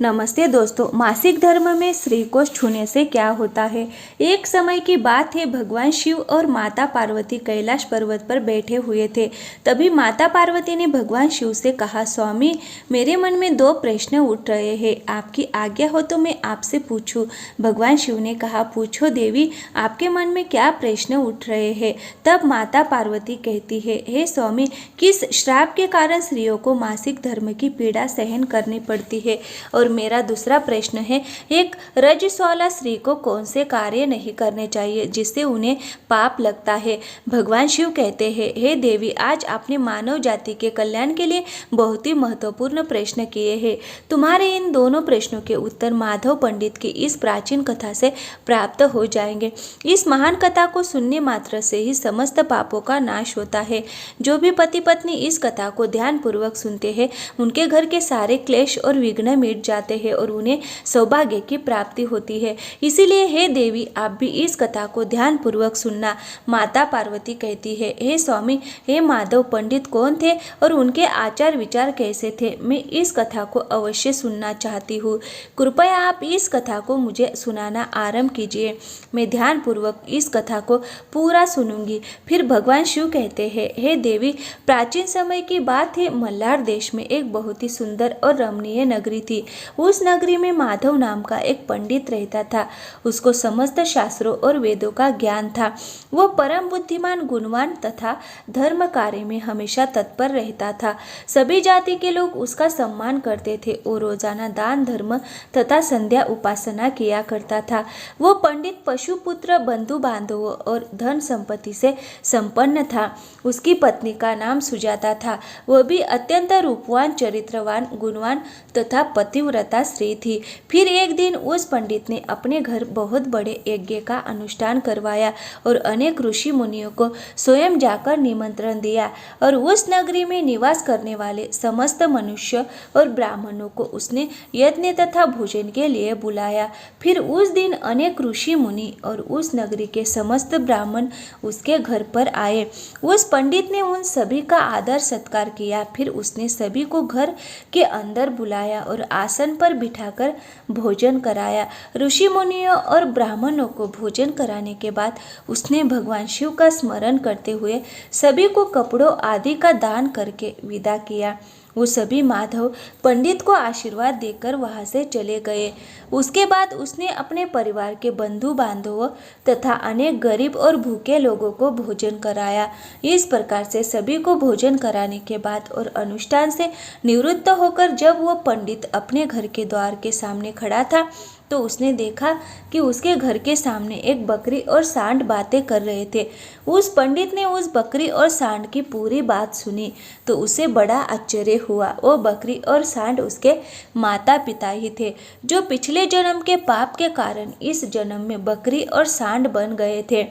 नमस्ते दोस्तों। मासिक धर्म में स्त्री को छूने से क्या होता है। एक समय की बात है, भगवान शिव और माता पार्वती कैलाश पर्वत पर बैठे हुए थे। तभी माता पार्वती ने भगवान शिव से कहा, स्वामी, मेरे मन में दो प्रश्न उठ रहे हैं, आपकी आज्ञा हो तो मैं आपसे पूछूं। भगवान शिव ने कहा, पूछो देवी, आपके मन में क्या प्रश्न उठ रहे हैं। तब माता पार्वती कहती है, हे स्वामी, किस श्राप के कारण स्त्रियों को मासिक धर्म की पीड़ा सहन करनी पड़ती है। और मेरा दूसरा प्रश्न है, एक रजस्वला स्त्री को कौन से कार्य नहीं करने चाहिए जिससे उन्हें पाप लगता है। भगवान शिव कहते हैं, हे देवी, आज आपने मानव जाति के कल्याण के लिए बहुत ही महत्वपूर्ण प्रश्न किए हैं। तुम्हारे इन दोनों प्रश्नों के उत्तर माधव पंडित की इस प्राचीन कथा से प्राप्त हो जाएंगे। इस महान कथा को सुनने मात्र से ही समस्त पापों का नाश होता है। जो भी पति पत्नी इस कथा को ध्यान पूर्वक सुनते हैं, उनके घर के सारे क्लेश और विघ्न मिट जाते हैं और उन्हें सौभाग्य की प्राप्ति होती है। इसीलिए हे देवी, आप भी इस कथा को ध्यान पूर्वक सुनना। माता पार्वती कहती है, हे स्वामी, हे माधव पंडित कौन थे और उनके आचार विचार कैसे थे, मैं इस कथा को अवश्य सुनना चाहती हूँ। कृपया आप इस कथा को मुझे सुनाना आरंभ कीजिए। मैं ध्यान पूर्वक इस कथा को पूरा सुनूंगी। फिर भगवान शिव कहते हैं, हे देवी, प्राचीन समय की बात है, मल्हार देश में एक बहुत ही सुंदर और रमणीय नगरी थी। उस नगरी में माधव नाम का एक पंडित रहता था। उसको समस्त शास्त्रों और वेदों का ज्ञान था। वह परम बुद्धिमान, गुणवान तथा धर्म कार्य में हमेशा तत्पर रहता था। सभी जाति के लोग उसका सम्मान करते थे और रोजाना दान धर्म तथा संध्या उपासना किया करता था। वो पंडित पशुपुत्र, बंधु बांधवों और धन संपत्ति से संपन्न था। उसकी पत्नी का नाम सुजाता था। वह भी अत्यंत रूपवान, चरित्रवान, गुणवान तथा पतिव्रता स्त्री थी। फिर एक दिन उस पंडित ने अपने घर बहुत बड़े यज्ञ का अनुष्ठान करवाया और अनेक ऋषि मुनियों को स्वयं जाकर निमंत्रण दिया और उस नगरी में निवास करने वाले समस्त मनुष्य और ब्राह्मणों को उसने यज्ञ तथा भोजन के लिए बुलाया। फिर उस दिन अनेक ऋषि मुनि और उस नगरी के समस्त ब्राह्मण उसके घर पर आए। उस पंडित ने उन सभी का आदर सत्कार किया। फिर उसने सभी को घर के अंदर बुलाया और आसन पर बिठाकर भोजन कराया। ऋषि मुनियों और ब्राह्मणों को भोजन कराने के बाद उसने भगवान शिव का स्मरण करते हुए सभी को कपड़ों आदि का दान करके विदा किया। वो सभी माधव पंडित को आशीर्वाद देकर वहां से चले गए। उसके बाद उसने अपने परिवार के बंधु बांधवों तथा अनेक गरीब और भूखे लोगों को भोजन कराया। इस प्रकार से सभी को भोजन कराने के बाद और अनुष्ठान से निवृत्त होकर जब वह पंडित अपने घर के द्वार के सामने खड़ा था, तो उसने देखा कि उसके घर के सामने एक बकरी और सांड बातें कर रहे थे। उस पंडित ने उस बकरी और सांड की पूरी बात सुनी तो उसे बड़ा आश्चर्य हुआ। वो बकरी और सांड उसके माता पिता ही थे, जो पिछले जन्म के पाप के कारण इस जन्म में बकरी और सांड बन गए थे।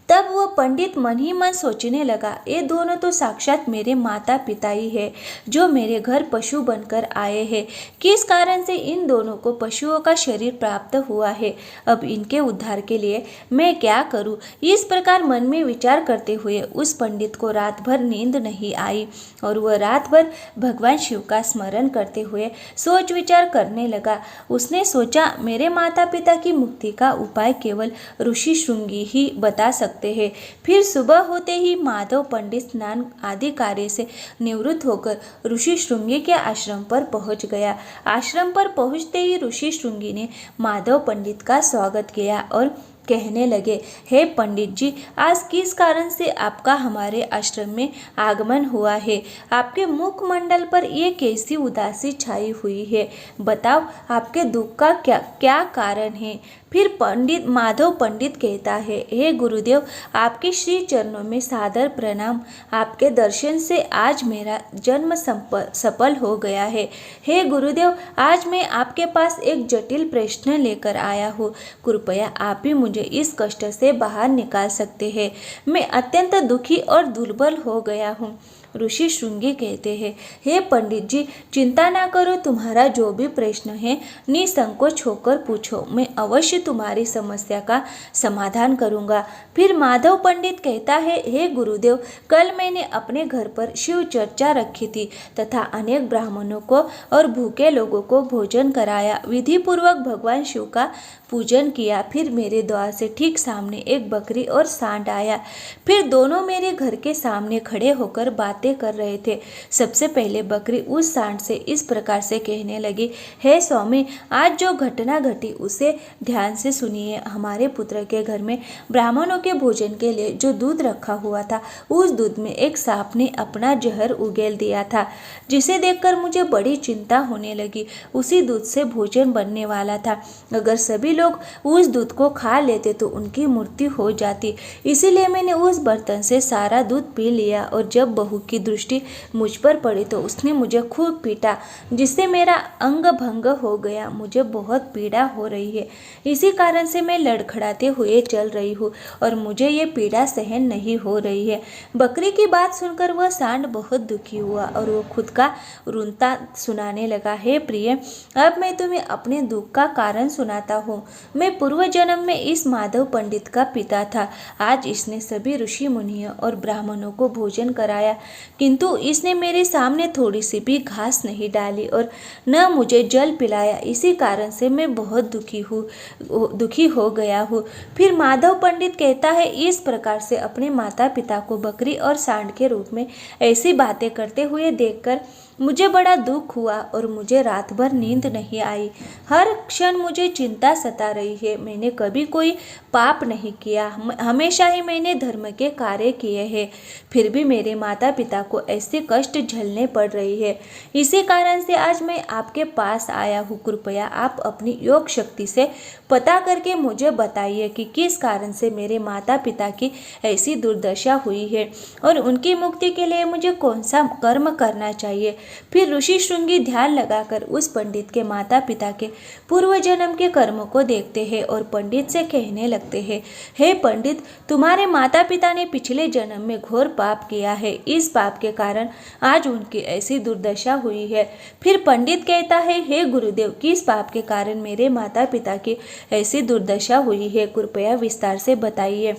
तब वह पंडित मन ही मन सोचने लगा, ये दोनों तो साक्षात मेरे माता पिता ही है, जो मेरे घर पशु बनकर आए हैं। किस कारण से इन दोनों को पशुओं का शरीर प्राप्त हुआ है। अब इनके उद्धार के लिए मैं क्या करूं। इस प्रकार मन में विचार करते हुए उस पंडित को रात भर नींद नहीं आई और वह रात भर भगवान शिव का स्मरण करते हुए सोच विचार करने लगा। उसने सोचा, मेरे माता पिता की मुक्ति का उपाय केवल ऋषि श्रृंगी ही बता सकते हैं। फिर सुबह होते ही माधव पंडित स्नान आदि कार्य से निवृत्त होकर ऋषि श्रृंगी के आश्रम पर पहुंच गया। आश्रम पर पहुंचते ही ऋषि श्रृंगी ने माधव पंडित का स्वागत किया और कहने लगे, हे पंडित जी, आज किस कारण से आपका हमारे आश्रम में आगमन हुआ है। आपके मुखमंडल पर ये कैसी उदासी छाई हुई है। बताओ, आपके दुख का क्या कारण है। फिर पंडित माधव पंडित कहता है, हे गुरुदेव, आपके श्री चरणों में सादर प्रणाम। आपके दर्शन से आज मेरा जन्म सफल हो गया है। हे गुरुदेव, आज मैं आपके पास एक जटिल प्रश्न लेकर आया हूँ। कृपया आप ही मुझे इस कष्ट से बाहर निकाल सकते हैं। मैं अत्यंत दुखी और दुर्बल हो गया हूँ। ऋषि श्रृंगी कहते हैं, हे पंडित जी, चिंता ना करो, तुम्हारा जो भी प्रश्न है निसंकोच होकर पूछो, मैं अवश्य तुम्हारी समस्या का समाधान करूंगा। फिर माधव पंडित कहता है, हे गुरुदेव, कल मैंने अपने घर पर शिव चर्चा रखी थी तथा अनेक ब्राह्मणों को और भूखे लोगों को भोजन कराया, विधि पूर्वक भगवान शिव का पूजन किया। फिर मेरे द्वार से ठीक सामने एक बकरी और सांड आया। फिर दोनों मेरे घर के सामने खड़े होकर बातें कर रहे थे। सबसे पहले बकरी उस सांड से इस प्रकार से कहने लगी, हे स्वामी, आज जो घटना घटी उसे ध्यान से सुनिए। हमारे पुत्र के घर में ब्राह्मणों के भोजन के लिए जो दूध रखा हुआ था, उस दूध में एक सांप ने अपना जहर उगेल दिया था, जिसे देखकर मुझे बड़ी चिंता होने लगी। उसी दूध से भोजन बनने वाला था। अगर सभी लोग उस दूध को खा लेते तो उनकी मृत्यु हो जाती। इसीलिए मैंने उस बर्तन से सारा दूध पी लिया और जब बहू की दृष्टि मुझ पर पड़ी तो उसने मुझे खूब पीटा, जिससे मेरा अंग भंग हो गया। मुझे बहुत पीड़ा हो रही है, इसी कारण से मैं लड़खड़ाते हुए चल रही हूँ और मुझे ये पीड़ा सहन नहीं हो रही है। बकरी की बात सुनकर वह सांड बहुत दुखी हुआ और वो खुद का रुनता सुनाने लगा, हे प्रिय, अब मैं तुम्हें अपने दुख का कारण सुनाता हूँ। मैं पूर्व जन्म में इस माधव पंडित का पिता था। आज इसने सभी ऋषि मुनियों और ब्राह्मणों को भोजन कराया, किंतु इसने मेरे सामने थोड़ी सी भी घास नहीं डाली और न मुझे जल पिलाया। इसी कारण से मैं बहुत दुखी हो गया हूँ। फिर माधव पंडित कहता है, इस प्रकार से अपने माता पिता को बकरी और सांड के रूप में ऐसी बातें करते हुए देखकर मुझे बड़ा दुख हुआ और मुझे रात भर नींद नहीं आई। हर क्षण मुझे चिंता सता रही है। मैंने कभी कोई पाप नहीं किया, हमेशा ही मैंने धर्म के कार्य किए हैं, फिर भी मेरे माता पिता को ऐसे कष्ट झेलने पड़ रही है। इसी कारण से आज मैं आपके पास आया हूँ। कृपया आप अपनी योग शक्ति से पता करके मुझे बताइए कि किस कारण से मेरे माता पिता की ऐसी दुर्दशा हुई है और उनकी मुक्ति के लिए मुझे कौन सा कर्म करना चाहिए। फिर ऋषि श्रृंगी ध्यान लगाकर उस पंडित के माता पिता के पूर्व जन्म के कर्मों को देखते हैं और पंडित से कहने लगते हैं, हे पंडित, तुम्हारे माता पिता ने पिछले जन्म में घोर पाप किया है। इस पाप के कारण आज उनकी ऐसी दुर्दशा हुई है। फिर पंडित कहता है, हे गुरुदेव, किस पाप के कारण मेरे माता पिता की ऐसी दुर्दशा हुई है, कृपया विस्तार से बताइए,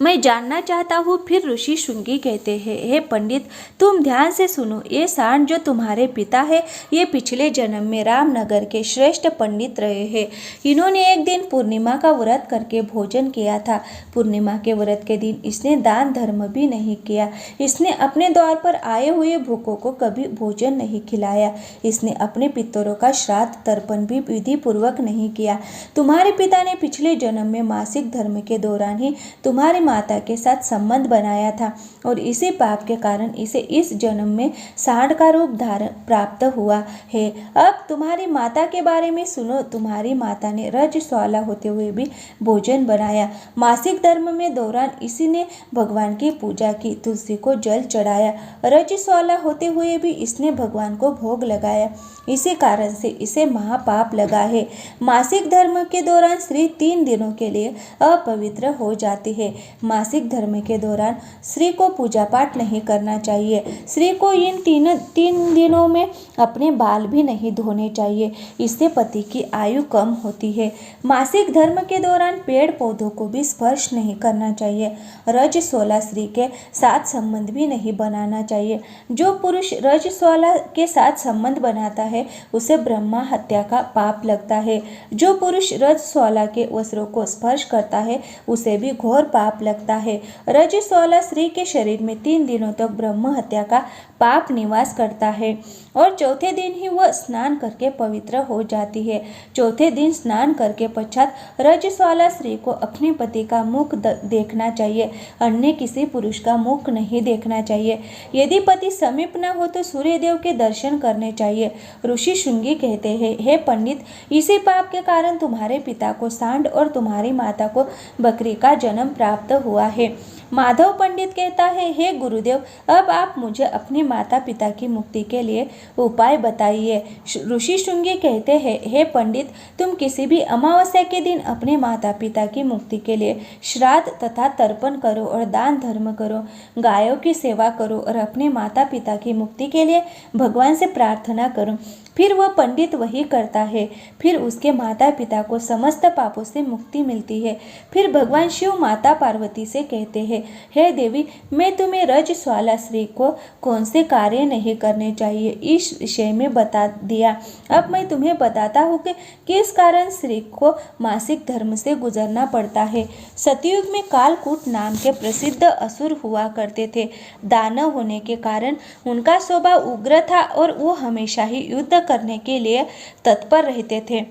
मैं जानना चाहता हूँ। फिर ऋषि श्रृंगी कहते हैं, हे पंडित, तुम ध्यान से सुनो। ये सांड जो तुम्हारे पिता है, ये पिछले जन्म में रामनगर के श्रेष्ठ पंडित रहे हैं। इन्होंने एक दिन पूर्णिमा का व्रत करके भोजन किया था। पूर्णिमा के व्रत के दिन इसने दान धर्म भी नहीं किया। इसने अपने द्वार पर आए हुए भूखों को कभी भोजन नहीं खिलाया। इसने अपने पितरों का श्राद्ध तर्पण भी विधि पूर्वक नहीं किया। तुम्हारे पिता ने पिछले जन्म में मासिक धर्म के दौरान ही तुम्हारे माता के साथ संबंध बनाया था और इसी पाप के कारण इसे इस जन्म में सांड का रूप धारण प्राप्त हुआ है। अब तुम्हारी माता के बारे में सुनो। तुम्हारी माता ने रजस्वाला होते हुए भी भोजन बनाया। मासिक धर्म में दौरान इसी ने भगवान की पूजा की, तुलसी को जल चढ़ाया। रजस्वाला होते हुए भी इसने भगवान को भोग लगाया। इसी कारण से इसे महापाप लगा है। मासिक धर्म के दौरान स्त्री 3 दिनों के लिए अपवित्र हो जाती है। मासिक धर्म के दौरान स्त्री को पूजा पाठ नहीं करना चाहिए। स्त्री को इन तीन दिनों में अपने बाल भी नहीं धोने चाहिए, इससे पति की आयु कम होती है। मासिक धर्म के दौरान पेड़ पौधों को भी स्पर्श नहीं करना चाहिए। रजस्वला स्त्री के साथ संबंध भी नहीं बनाना चाहिए। जो पुरुष रजस्वला के साथ संबंध बनाता है उसे ब्रह्मा हत्या का पाप लगता है। जो पुरुष रजस्वला के वस्त्रों को स्पर्श करता है उसे भी घोर पाप लगता है। रजस्वला स्त्री के शरीर में 3 दिनों तक ब्रह्म हत्या का पाप निवास करता है और चौथे दिन ही वह स्नान करके पवित्र हो जाती है। चौथे दिन स्नान करके पश्चात रजस्वला स्त्री को अपने पति का मुख देखना चाहिए, अन्य किसी पुरुष का मुख नहीं देखना चाहिए। यदि पति समीप न हो तो सूर्यदेव के दर्शन करने चाहिए। ऋषि श्रृंगी कहते हैं, हे पंडित, इसी पाप के कारण तुम्हारे पिता को सांड और तुम्हारी माता को बकरी का जन्म प्राप्त हुआ है। माधव पंडित कहता है, हे गुरुदेव, अब आप मुझे अपने माता पिता की मुक्ति के लिए उपाय बताइए। ऋषि शृंगी कहते हैं, हे पंडित, तुम किसी भी अमावस्या के दिन अपने माता पिता की मुक्ति के लिए श्राद्ध तथा तर्पण करो और दान धर्म करो, गायों की सेवा करो और अपने माता पिता की मुक्ति के लिए भगवान से प्रार्थना करो। फिर वह पंडित वही करता है। फिर उसके माता पिता को समस्त पापों से मुक्ति मिलती है। फिर भगवान शिव माता पार्वती से कहते हैं, हे देवी, मैं तुम्हें रजस्वाला स्त्री को कौन से कार्य नहीं करने चाहिए इस विषय में बता दिया। अब मैं तुम्हें बताता हूँ कि किस कारण स्त्री को मासिक धर्म से गुजरना पड़ता है। सतयुग में कालकूट नाम के प्रसिद्ध असुर हुआ करते थे। दानव होने के कारण उनका स्वभाव उग्र था और वो हमेशा ही युद्ध करने के लिए तत्पर रहते थे।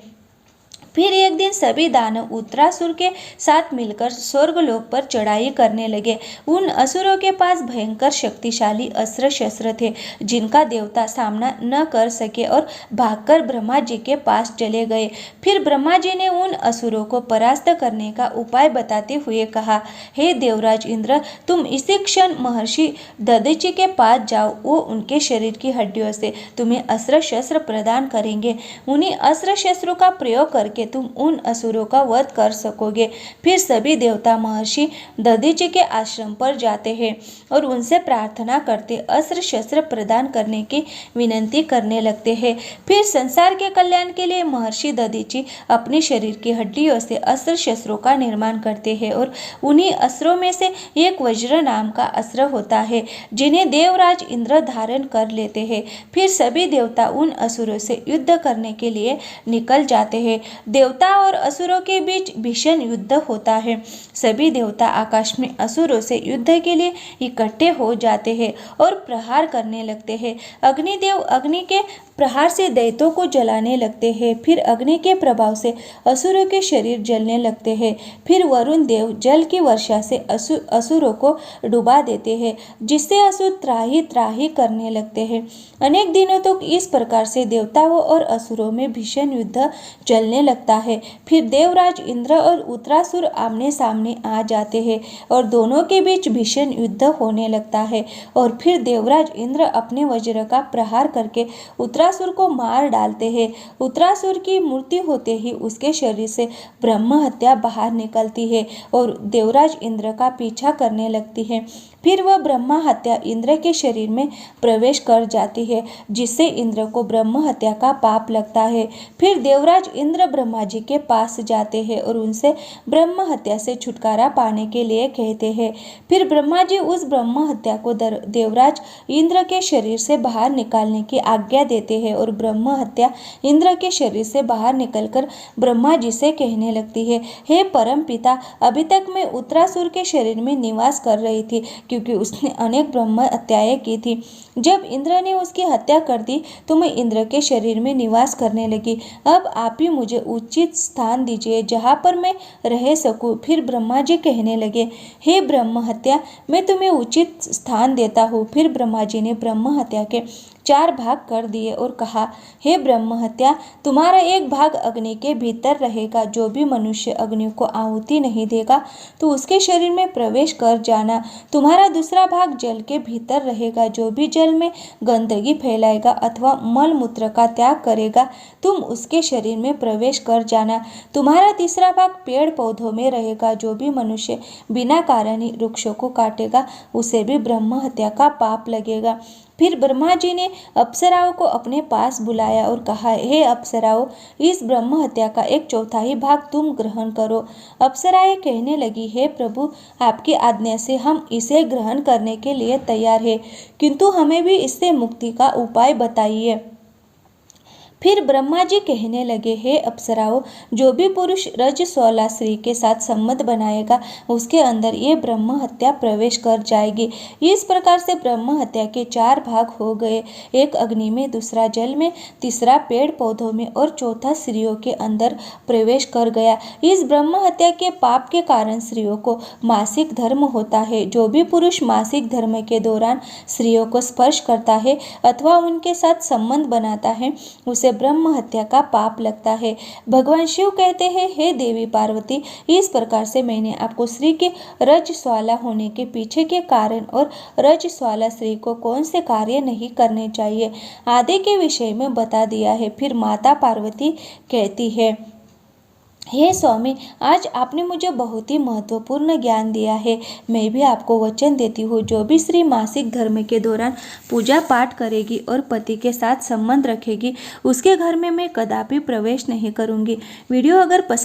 फिर एक दिन सभी दानव उत्तरासुर के साथ मिलकर स्वर्गलोक पर चढ़ाई करने लगे। उन असुरों के पास भयंकर शक्तिशाली अस्त्र शस्त्र थे जिनका देवता सामना न कर सके और भागकर ब्रह्मा जी के पास चले गए। फिर ब्रह्मा जी ने उन असुरों को परास्त करने का उपाय बताते हुए कहा, हे देवराज इंद्र, तुम इसी क्षण महर्षि दधीचि के पास जाओ। वो उनके शरीर की हड्डियों से तुम्हें अस्त्र शस्त्र प्रदान करेंगे। उन्हीं अस्त्र शस्त्रों का प्रयोग करके तुम उन असुरों का वध कर सकोगे। फिर सभी देवता महर्षि दधीचि के आश्रम पर जाते हैं और उनसे प्रार्थना करते अस्त्र शस्त्र प्रदान करने की विनती करने लगते हैं। फिर संसार के कल्याण के लिए महर्षि दधीचि अपने शरीर की हड्डियों से अस्त्र शस्त्रों का निर्माण करते हैं और उन्हीं अस्त्रों में से एक वज्र नाम का अस्त्र होता है जिन्हें देवराज इंद्र धारण कर लेते हैं। फिर सभी देवता उन असुरों से युद्ध करने के लिए निकल जाते हैं। देवता और असुरों के बीच भीषण युद्ध होता है। सभी देवता आकाश में असुरों से युद्ध के लिए इकट्ठे हो जाते हैं और प्रहार करने लगते हैं। अग्निदेव अग्नि के प्रहार से दैत्यों को जलाने लगते हैं। फिर अग्नि के प्रभाव से असुरों के शरीर जलने लगते हैं। फिर वरुण देव जल की वर्षा से असुरों को डुबा देते हैं, जिससे असुर त्राही त्राही करने लगते हैं। अनेक दिनों तक इस प्रकार से देवताओं और असुरों में भीषण युद्ध चलने लगता है। फिर देवराज इंद्र और उत्तरासुर आमने सामने आ जाते हैं और दोनों के बीच भीषण युद्ध होने लगता है। और फिर देवराज इंद्र अपने वज्र का प्रहार करके उत्तरासुर को मार डालते हैं। उत्तरासुर की मृत्यु होते ही उसके शरीर से ब्रह्म हत्या बाहर निकलती है और देवराज इंद्र का पीछा करने लगती है। फिर वह ब्रह्मा हत्या इंद्र के शरीर में प्रवेश कर जाती है, जिससे इंद्र को ब्रह्म हत्या का पाप लगता है। फिर देवराज इंद्र ब्रह्मा जी के पास जाते हैं और उनसे ब्रह्म हत्या से छुटकारा पाने के लिए कहते हैं। फिर ब्रह्मा जी उस ब्रह्म हत्या को देवराज इंद्र के शरीर से बाहर निकालने की आज्ञा देते हैं और ब्रह्म हत्या इंद्र के शरीर से बाहर निकलकर ब्रह्मा जी से कहने लगती है, हे परम पिता, अभी तक मैं उत्तरासुर के शरीर में निवास कर रही थी क्योंकि उसने अनेक ब्रह्म हत्याएं की थी। जब इंद्र ने उसकी हत्या कर दी तो मैं इंद्र के शरीर में निवास करने लगी। अब आप ही मुझे उचित स्थान दीजिए जहाँ पर मैं रह सकूं। फिर ब्रह्मा जी कहने लगे, हे ब्रह्म हत्या, मैं तुम्हें उचित स्थान देता हूँ। फिर ब्रह्मा जी ने ब्रह्म हत्या के 4 भाग कर दिए और कहा, हे ब्रह्म हत्या, तुम्हारा एक भाग अग्नि के भीतर रहेगा। जो भी मनुष्य अग्नि को आहुति नहीं देगा तो उसके शरीर में प्रवेश कर जाना। तुम्हारा दूसरा भाग जल के भीतर रहेगा। जो भी जल में गंदगी फैलाएगा अथवा मल मूत्र का त्याग करेगा तुम उसके शरीर में प्रवेश कर जाना। तुम्हारा तीसरा भाग पेड़ पौधों में रहेगा। जो भी मनुष्य बिना कारण ही वृक्षों को काटेगा उसे भी ब्रह्म हत्या का पाप लगेगा। फिर ब्रह्मा जी ने अप्सराओं को अपने पास बुलाया और कहा, हे अप्सराओं, इस ब्रह्म हत्या का 1/4 भाग तुम ग्रहण करो। अप्सराएं कहने लगी, हे प्रभु, आपकी आज्ञा से हम इसे ग्रहण करने के लिए तैयार हैं, किंतु हमें भी इससे मुक्ति का उपाय बताइए। फिर ब्रह्मा जी कहने लगे, हे अप्सराओं, जो भी पुरुष रजस्वला स्त्री के साथ संबंध बनाएगा उसके अंदर ये ब्रह्म हत्या प्रवेश कर जाएगी। इस प्रकार से ब्रह्म हत्या के 4 भाग हो गए, एक अग्नि में, दूसरा जल में, तीसरा पेड़ पौधों में और चौथा स्त्रियों के अंदर प्रवेश कर गया। इस ब्रह्म हत्या के पाप के कारण स्त्रियों को मासिक धर्म होता है। जो भी पुरुष मासिक धर्म के दौरान स्त्रियों को स्पर्श करता है अथवा उनके साथ संबंध बनाता है उसे ब्रह्म हत्या का पाप लगता है। भगवान शिव कहते हैं, हे देवी पार्वती, इस प्रकार से मैंने आपको स्त्री के रजस्वाला होने के पीछे के कारण और रजस्वाला स्त्री को कौन से कार्य नहीं करने चाहिए आदि के विषय में बता दिया है। फिर माता पार्वती कहती है, हे स्वामी, आज आपने मुझे बहुत ही महत्वपूर्ण ज्ञान दिया है। मैं भी आपको वचन देती हूँ, जो भी स्त्री मासिक धर्म के दौरान पूजा पाठ करेगी और पति के साथ संबंध रखेगी, उसके घर में मैं कदापि प्रवेश नहीं करूँगी। वीडियो अगर पसंद